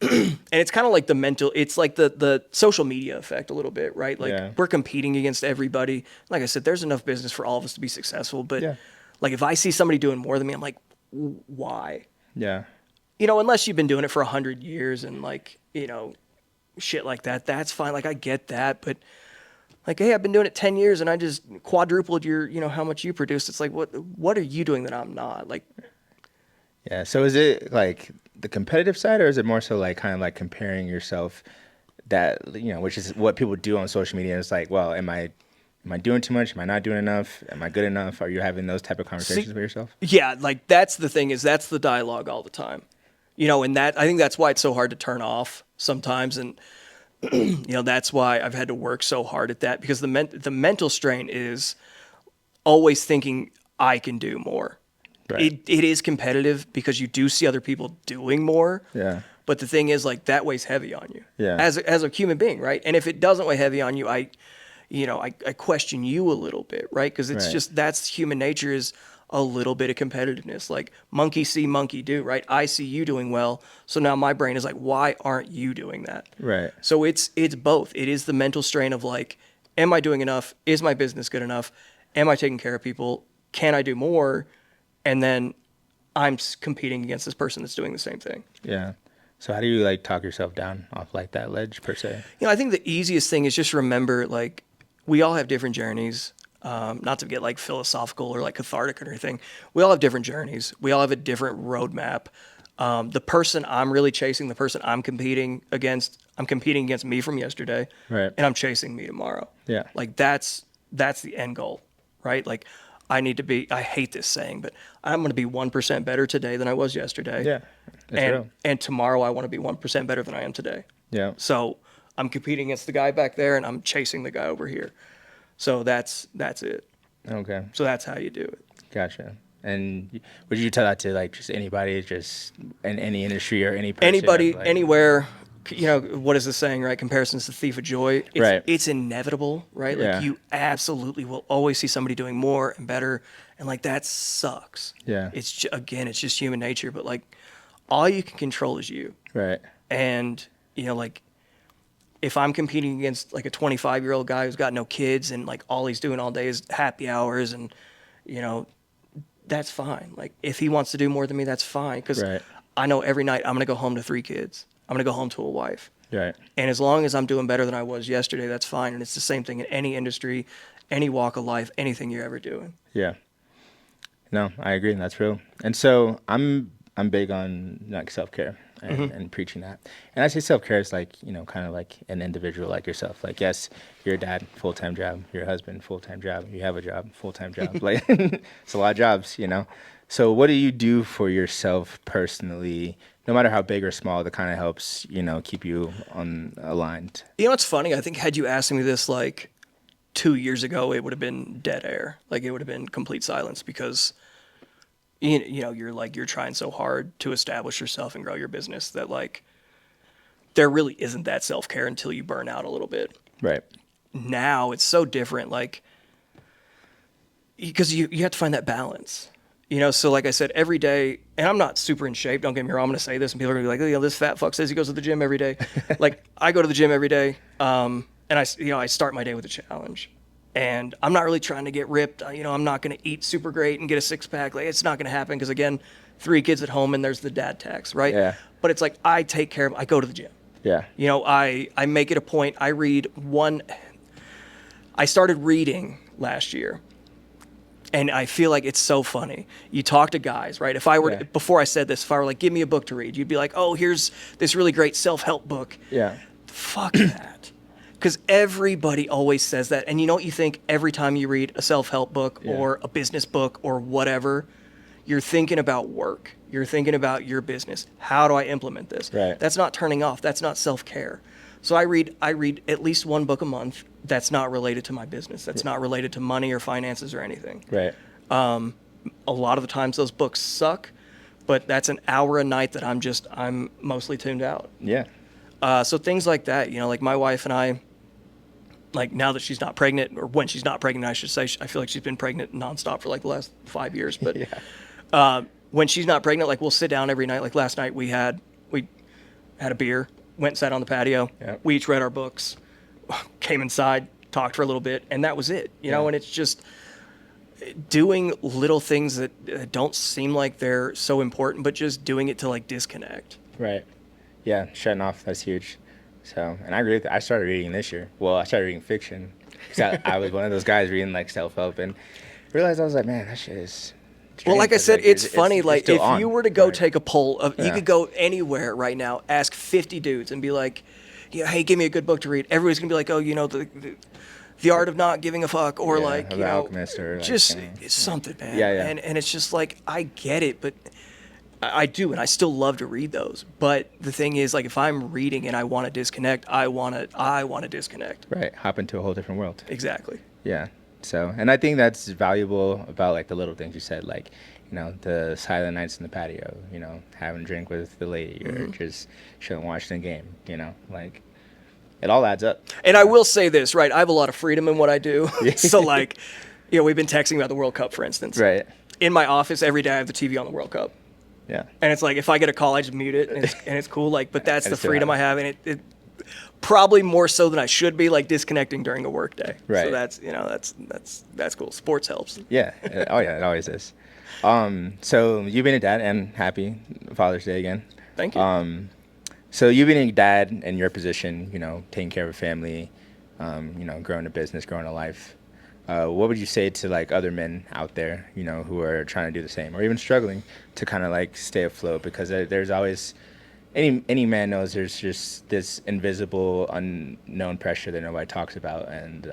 And it's kind of like it's like the social media effect a little bit, right? Like Yeah. we're competing against everybody. Like I said, there's enough business for all of us to be successful. But Yeah. like if I see somebody doing more than me, I'm like, why? Yeah. You know, unless you've been doing it for 100 years and like, you know, shit like that, that's fine. Like I get that, but like, hey, I've been doing it 10 years and I just quadrupled you know, how much you produced. It's like, what are you doing that I'm not? Like, Yeah. So is it like the competitive side, or is it more so like kind of like comparing yourself that, you know, which is what people do on social media? It's like, well, am I doing too much? Am I not doing enough? Am I good enough? Are you having those type of conversations with yourself? yeah, like that's the thing that's the dialogue all the time, you know, and I think that's why it's so hard to turn off sometimes. And, you know, that's why I've had to work so hard at that, because the mental strain is always thinking I can do more. Right. It is competitive because you do see other people doing more. Yeah. But the thing is, like, that weighs heavy on you. Yeah. As a human being, right? And if it doesn't weigh heavy on you, I question you a little bit, right? Because it's Right. just that's human nature, is a little bit of competitiveness. Like monkey see, monkey do, right? I see you doing well, so now my brain is like, why aren't you doing that? Right. So it's both. It is the mental strain of like, am I doing enough? Is my business good enough? Am I taking care of people? Can I do more? And then I'm competing against this person that's doing the same thing. Yeah. So how do you like talk yourself down off like that ledge per se? You know, I think the easiest thing is just remember, like, we all have different journeys. Not to get like philosophical or like cathartic or anything. We all have different journeys. We all have a different roadmap. The person I'm really chasing, the person I'm competing against me from yesterday, Right. and I'm chasing me tomorrow. Yeah. Like that's the end goal, right? Like I hate this saying, but I'm going to be 1% better today than I was yesterday. Yeah. That's real. And tomorrow I want to be 1% better than I am today. Yeah. So I'm competing against the guy back there and I'm chasing the guy over here. So that's it. Okay. So that's how you do it. Gotcha. And would you tell that to like just anybody, just in any industry or any person? Anybody, like, anywhere, you know, what is the saying, right? Comparison's the thief of joy. Right. It's inevitable, right? Like Yeah. you absolutely will always see somebody doing more and better. And like, that sucks. Yeah. It's it's just human nature. But like, all you can control is you. Right. And, you know, like, if I'm competing against like a 25-year-old guy who's got no kids and like all he's doing all day is happy hours, and, you know, that's fine. Like if he wants to do more than me, that's fine. Because Right. I know every night I'm going to go home to 3 kids. I'm going to go home to a wife. Right. And as long as I'm doing better than I was yesterday, that's fine. And it's the same thing in any industry, any walk of life, anything you're ever doing. Yeah. No, I agree. That's real. And so I'm big on like self-care and preaching that. And I say self-care is like, kind of like an individual like yourself. Like, yes, you're a dad, full-time job, you're a husband, full-time job, you have a job, full-time job. Like, it's a lot of jobs. So what do you do for yourself personally, no matter how big or small, that kind of helps, keep you aligned? It's funny. I think had you asked me this like 2 years ago, it would have been dead air. Like it would have been complete silence because you're trying so hard to establish yourself and grow your business that like there really isn't that self-care until you burn out a little bit. Right. Now it's so different, like because you have to find that balance. So like I said, every day, and I'm not super in shape, don't get me wrong, I'm going to say this and people are going to be like, this fat fuck says he goes to the gym every day. Like I go to the gym every day. And I start my day with a challenge. And I'm not really trying to get ripped. I'm not going to eat super great and get a 6-pack. Like it's not going to happen because again, 3 kids at home and there's the dad tax, right? Yeah. But it's like I take care of. I go to the gym. Yeah. I make it a point. I started reading last year. And I feel like it's so funny. You talk to guys, right? If I were before I said this, if I were like, give me a book to read, you'd be like, oh, here's this really great self-help book. Yeah. Fuck that. Because everybody always says that. And you know what you think every time you read a self-help book or a business book or whatever, you're thinking about work. You're thinking about your business. How do I implement this? Right. That's not turning off. That's not self-care. So I read at least 1 book a month that's not related to my business. That's not related to money or finances or anything. Right. A lot of the times those books suck, but that's an hour a night that I'm mostly tuned out. Yeah. So things like that, like my wife and I, like now that she's not pregnant, or when she's not pregnant, I should say, I feel like she's been pregnant nonstop for like the last 5 years. But when she's not pregnant, like we'll sit down every night. Like last night we had a beer, went and sat on the patio. Yep. We each read our books, came inside, talked for a little bit, and that was it. You know, and it's just doing little things that don't seem like they're so important, but just doing it to like disconnect. Right. Yeah, shutting off, that's huge. So, and I agree with that. I started reading this year. Well, I started reading fiction. I was one of those guys reading like self-help and realized I was like, man, that shit is well, like I said, it's funny. Like if on. you were to go take a poll of, you could go anywhere right now, ask 50 dudes and be like, hey, give me a good book to read. Everybody's gonna be like, oh, the Art of Not Giving a Fuck, or like, The Alchemist, or like, just it's something, man. Yeah. And it's just like, I get it, but I do, and I still love to read those. But the thing is, like, if I'm reading and I want to disconnect, I want to disconnect. Right, hop into a whole different world. Exactly. Yeah. So, and I think that's valuable about like the little things you said, like, the silent nights in the patio, having a drink with the lady, or just chilling, watching a game, like it all adds up. And I will say this, right? I have a lot of freedom in what I do. So like, we've been texting about the World Cup, for instance. Right. In my office every day, I have the TV on the World Cup. Yeah. And it's like, if I get a call, I just mute it, and it's cool. Like, but that's the freedom I have, and it probably more so than I should be, like disconnecting during a work day. Right. So that's cool. Sports helps. Yeah. Oh yeah, it always is. So you've been a dad, and happy Father's Day again. Thank you. So you being a dad in your position, taking care of a family, growing a business, growing a life, what would you say to like other men out there, who are trying to do the same, or even struggling to kind of like stay afloat? Because there's always, any man knows there's just this invisible, unknown pressure that nobody talks about, and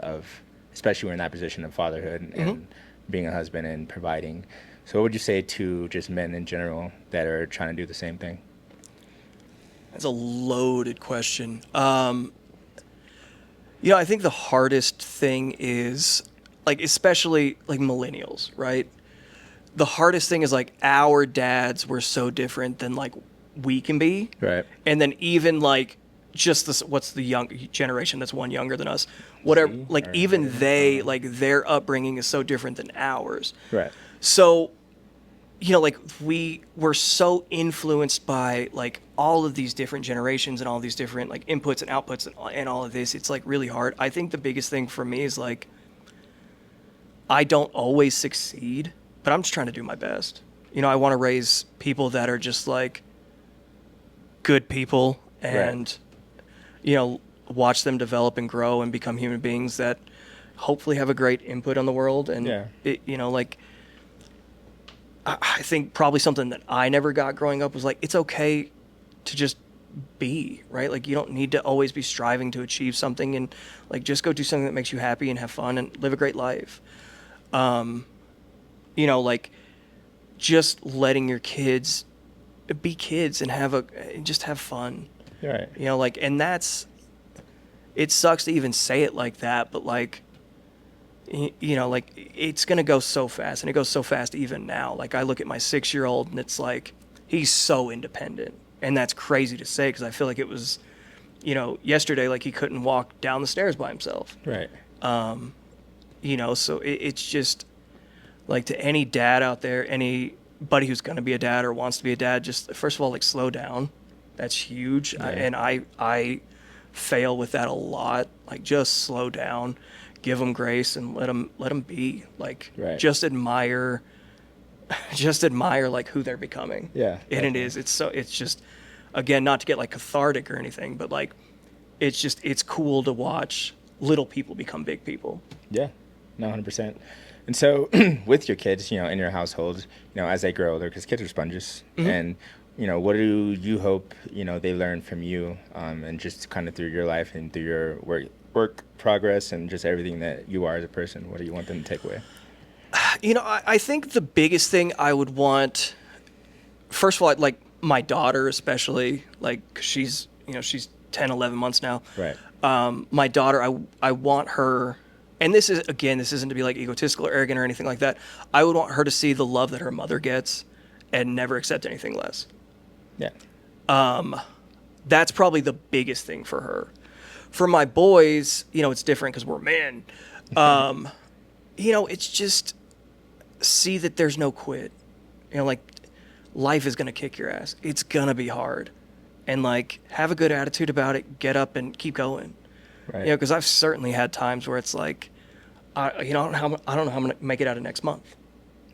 especially when in that position of fatherhood and being a husband and providing. So what would you say to just men in general that are trying to do the same thing? That's a loaded question. I think the hardest thing is, like, especially like millennials, right? The hardest thing is like our dads were so different than like we can be. Right. And then even like just this, what's the young generation that's one younger than us, whatever, like even they, like their upbringing is so different than ours. Right. So, like we were so influenced by like all of these different generations and all these different like inputs and outputs and all of this. It's like really hard. I think the biggest thing for me is like, I don't always succeed, but I'm just trying to do my best. I want to raise people that are just like good people and, watch them develop and grow and become human beings that hopefully have a great input on the world. And, I think probably something that I never got growing up was like, it's okay to just be, right? Like, you don't need to always be striving to achieve something, and like, just go do something that makes you happy and have fun and live a great life. Like, just letting your kids be kids and just have fun. Right. And it sucks to even say it like that, but like, like, it's going to go so fast, and it goes so fast even now. Like, I look at my 6-year-old and it's like, he's so independent, and that's crazy to say, because I feel like it was, yesterday, like, he couldn't walk down the stairs by himself. Right. So it's just like, to any dad out there, anybody who's going to be a dad or wants to be a dad, just first of all, like, slow down. That's huge. Yeah. I fail with that a lot. Like, just slow down, give them grace, and let them be, like, right. just admire like who they're becoming. Yeah. And it's just, again, not to get like cathartic or anything, but like, it's cool to watch little people become big people. Yeah, no, 100%. And so with your kids, in your household, as they grow older, because kids are sponges, and what do you hope they learn from you, and just kind of through your life and through your work progress and just everything that you are as a person? What do you want them to take away? I think the biggest thing I would want, first of all, like, my daughter especially, like, 'cause she's 10, 11 months now. Right. My daughter, I want her, and this isn't to be like egotistical or arrogant or anything like that. I would want her to see the love that her mother gets and never accept anything less. Yeah. That's probably the biggest thing for her. For my boys, it's different because we're men. It's just see that there's no quit. Like, life is going to kick your ass. It's going to be hard. And like, have a good attitude about it, get up and keep going. Right. Because I've certainly had times where it's like, I don't know how I'm going to make it out of next month.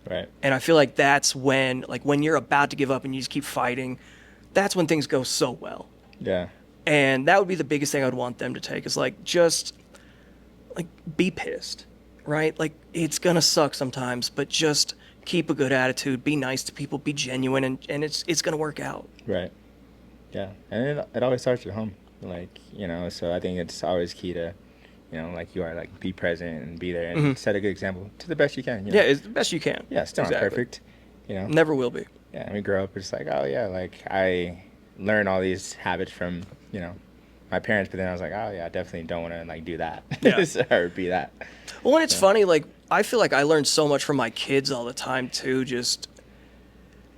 Right. And I feel like that's when you're about to give up and you just keep fighting, that's when things go so well. Yeah. And that would be the biggest thing I would want them to take, is like, just like, be pissed, right? Like, it's going to suck sometimes, but just keep a good attitude, be nice to people, be genuine, and it's going to work out. Right. Yeah. And it always starts at home. Like, so I think it's always key to, like you are, like, be present and be there and set a good example to the best you can. Yeah, it's the best you can. Yeah, still not perfect. Never will be. Yeah, and we grow up, it's like, oh yeah, like, I learned all these habits from, my parents, but then I was like, oh yeah, I definitely don't want to, like, do that. Or be that. Well, and it's funny, like, I feel like I learned so much from my kids all the time too. Just,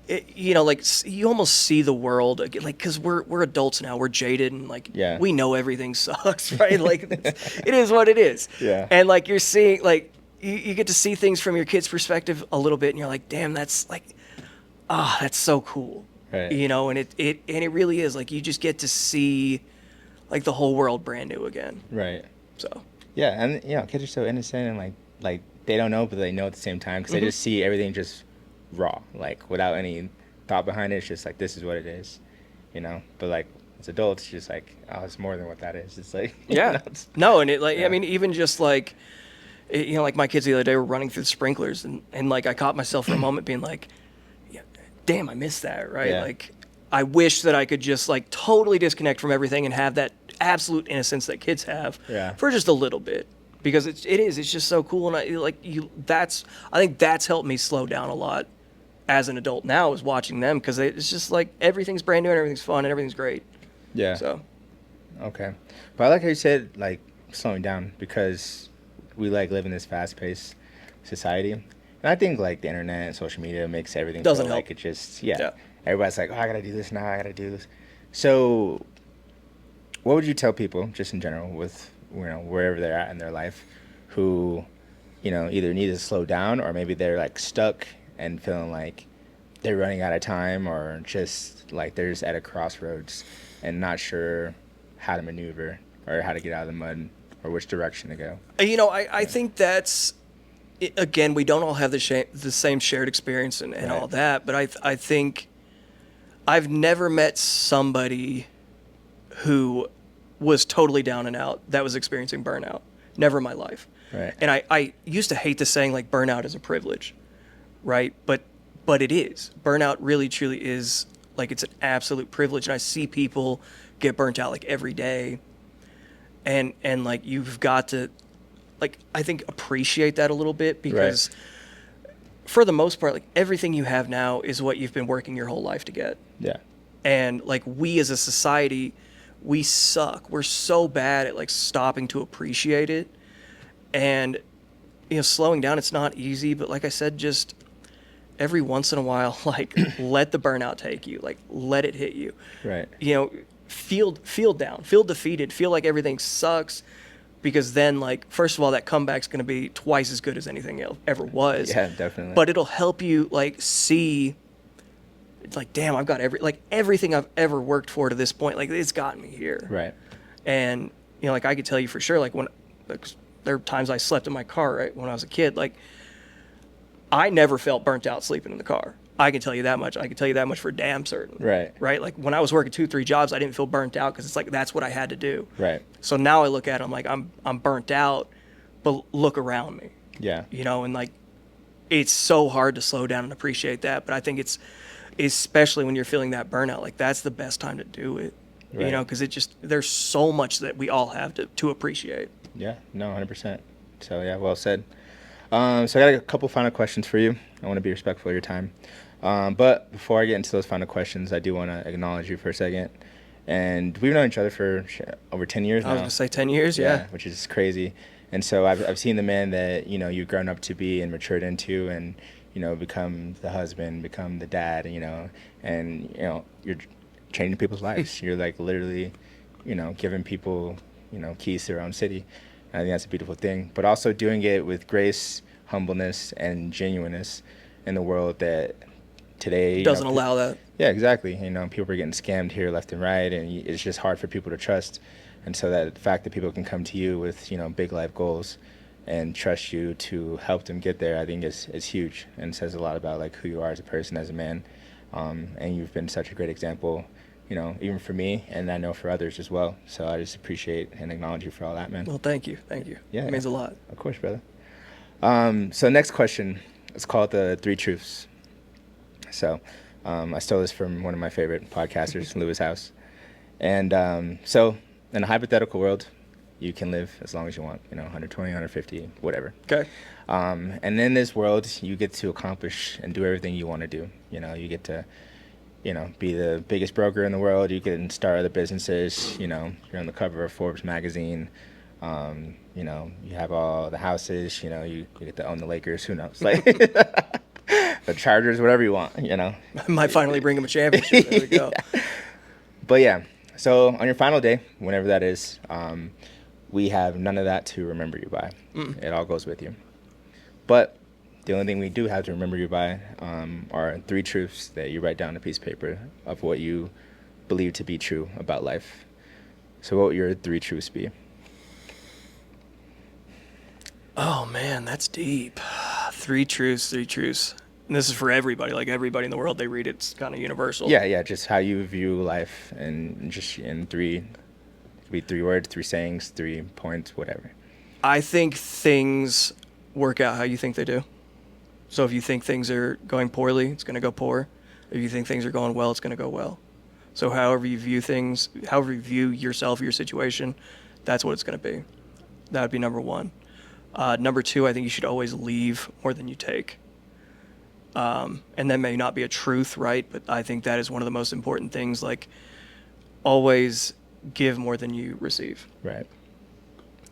like, you almost see the world, like, because we're adults now, we're jaded, and like, we know everything sucks, right? Like, it is what it is. Yeah. And like, you're seeing, like, you get to see things from your kid's perspective a little bit, and you're like, damn, that's like, that's so cool. Right. And it really is, like, you just get to see, like, the whole world brand new again. Right. So. Yeah, and kids are so innocent, and like they don't know, but they know at the same time, because they just see everything just raw, like, without any thought behind it. It's just like, this is what it is, But like, as adults, it's just like, oh, it's more than what that is. It's like, no, and it, like, I mean, even just like, like, my kids the other day were running through the sprinklers, and like, I caught myself for a moment being like, yeah, damn, I missed that, right? Yeah. Like, I wish that I could just, like, totally disconnect from everything and have that absolute innocence that kids have for just a little bit, because it's just so cool. And I think that's helped me slow down a lot as an adult now, is watching them, because it's just like, everything's brand new and everything's fun and everything's great. Yeah. So. Okay. But I like how you said, like, slowing down, because we, like, live in this fast-paced society. And I think, like, the internet and social media makes everything doesn't feel help. like it just, everybody's like, oh, I got to do this now, I got to do this. So what would you tell people, just in general, with, wherever they're at in their life, who, either need to slow down, or maybe they're, like, stuck and feeling like they're running out of time, or just, like, they're just at a crossroads and not sure how to maneuver or how to get out of the mud or which direction to go? I think that's, again, we don't all have the same shared experience and all that, but I think I've never met somebody who was totally down and out that was experiencing burnout. Never in my life. Right. And I used to hate the saying like burnout is a privilege, right? But it is. Burnout really truly is like it's an absolute privilege. And I see people get burnt out like every day. And like you've got to like I think appreciate that a little bit because for the most part, like everything you have now is what you've been working your whole life to get. Yeah. And like we as a society, we suck. We're so bad at like stopping to appreciate it. And slowing down, it's not easy, but like I said, just every once in a while, like let the burnout take you, like let it hit you. Right. Feel down, feel defeated, feel like everything sucks, because then like first of all, that comeback's going to be twice as good as anything else ever was. Yeah, definitely. But it'll help you like see. It's like, damn, I've got everything I've ever worked for to this point. Like it's gotten me here. Right. And like I could tell you for sure, like when there were times I slept in my car, right, when I was a kid, like I never felt burnt out sleeping in the car. I can tell you that much. I can tell you that much for damn certain. Right. Right. Like when I was working 2-3 jobs, I didn't feel burnt out because it's like that's what I had to do. Right. So now I look at it, I'm like I'm burnt out, but look around me. Yeah. And like it's so hard to slow down and appreciate that. But I think it's especially when you're feeling that burnout, like that's the best time to do it. Right. Because there's so much that we all have to appreciate. Yeah, no, 100%. So yeah, well said. So I got a couple final questions for you. I want to be respectful of your time. But before I get into those final questions, I do want to acknowledge you for a second. And we've known each other for over 10 years now. I was going to say 10 years, yeah. Which is crazy. And so I've seen the man that, you've grown up to be and matured into and, become the husband, become the dad, and, you're changing people's lives. You're like literally, giving people, keys to their own city. And I think that's a beautiful thing. But also doing it with grace, humbleness, and genuineness in the world that today doesn't allow that. Yeah, exactly. People are getting scammed here left and right, and it's just hard for people to trust. And so that the fact that people can come to you with, big life goals and trust you to help them get there, I think is huge and says a lot about like who you are as a person, as a man. And you've been such a great example, even for me, and I know for others as well. So I just appreciate and acknowledge you for all that, man. Well, thank you. Yeah, it means a lot. Of course, brother. So next question is called the 3 truths. So I stole this from one of my favorite podcasters, Lewis House. And so in a hypothetical world, you can live as long as you want, 120, 150, whatever. Okay. And in this world, you get to accomplish and do everything you want to do. You get to, be the biggest broker in the world. You can start other businesses. You're on the cover of Forbes magazine. You have all the houses. You get to own the Lakers. Who knows? Like the Chargers, whatever you want. I might finally bring him a championship. There we go. Yeah. But yeah, so on your final day, whenever that is, we have none of that to remember you by. It all goes with you. But the only thing we do have to remember you by are 3 truths that you write down on a piece of paper of what you believe to be true about life. So what would your 3 truths be? Oh, man, that's deep. 3 truths. And this is for everybody. Like everybody in the world, they read it. It's kind of universal. Yeah, just how you view life and just in 3, it could be 3 words, 3 sayings, 3 points, whatever. I think things work out how you think they do. So if you think things are going poorly, it's going to go poor. If you think things are going well, it's going to go well. So however you view things, however you view yourself, your situation, that's what it's going to be. That would be number 1. Number 2, I think you should always leave more than you take. And that may not be a truth, right? But I think that is one of the most important things. Like, always give more than you receive. Right.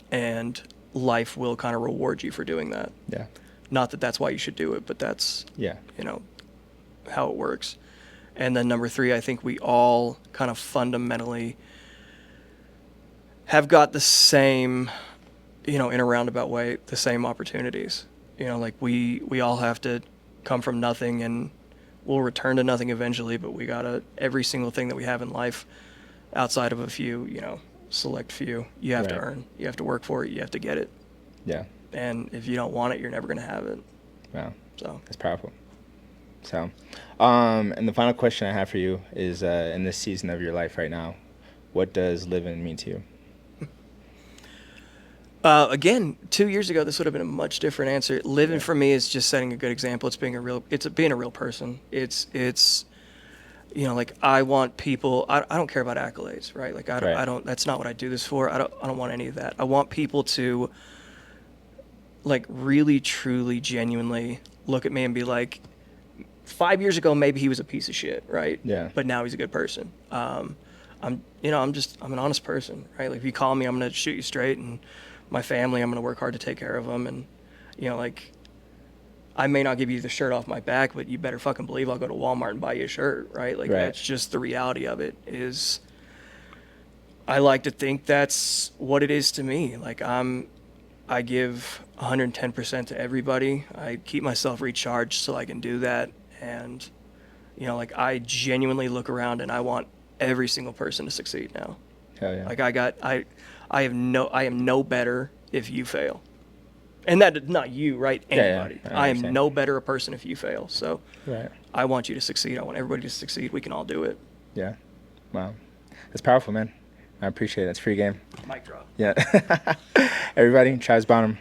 And life will kind of reward you for doing that. Yeah. Not that that's why you should do it, but that's, yeah, how it works. And then number 3, I think we all kind of fundamentally have got the same, in a roundabout way, the same opportunities. Like we all have to come from nothing and we'll return to nothing eventually, but we gotta, every single thing that we have in life outside of a few, select few, you have to earn. You have to work for it. You have to get it. Yeah. And if you don't want it, you're never going to have it. Wow. So that's powerful. So, and the final question I have for you is, in this season of your life right now, what does living mean to you? Again, 2 years ago, this would have been a much different answer. Living for me is just setting a good example. It's being a real person. It's like I want people. I don't care about accolades, right? Like Right. I don't. That's not what I do this for. I don't want any of that. I want people to like really, truly, genuinely look at me and be like, 5 years ago, maybe he was a piece of shit, right? Yeah. But now he's a good person. I'm an honest person, right? Like if you call me, I'm gonna shoot you straight, and my family, I'm gonna work hard to take care of them, and like I may not give you the shirt off my back, but you better fucking believe I'll go to Walmart and buy you a shirt, right? Like Right. that's just the reality of it. Is I like to think that's what it is to me. Like I give 110% to everybody. I keep myself recharged so I can do that. And, like I genuinely look around and I want every single person to succeed now. Hell yeah. Like I am no better if you fail. And that, not you, right? Yeah, yeah, Anybody. I I am understand. no better a person if you fail. So Right. I want you to succeed. I want everybody to succeed. We can all do it. Yeah. Wow. That's powerful, man. I appreciate it. It's free game. Mic drop. Yeah. Everybody, Travis Bonham.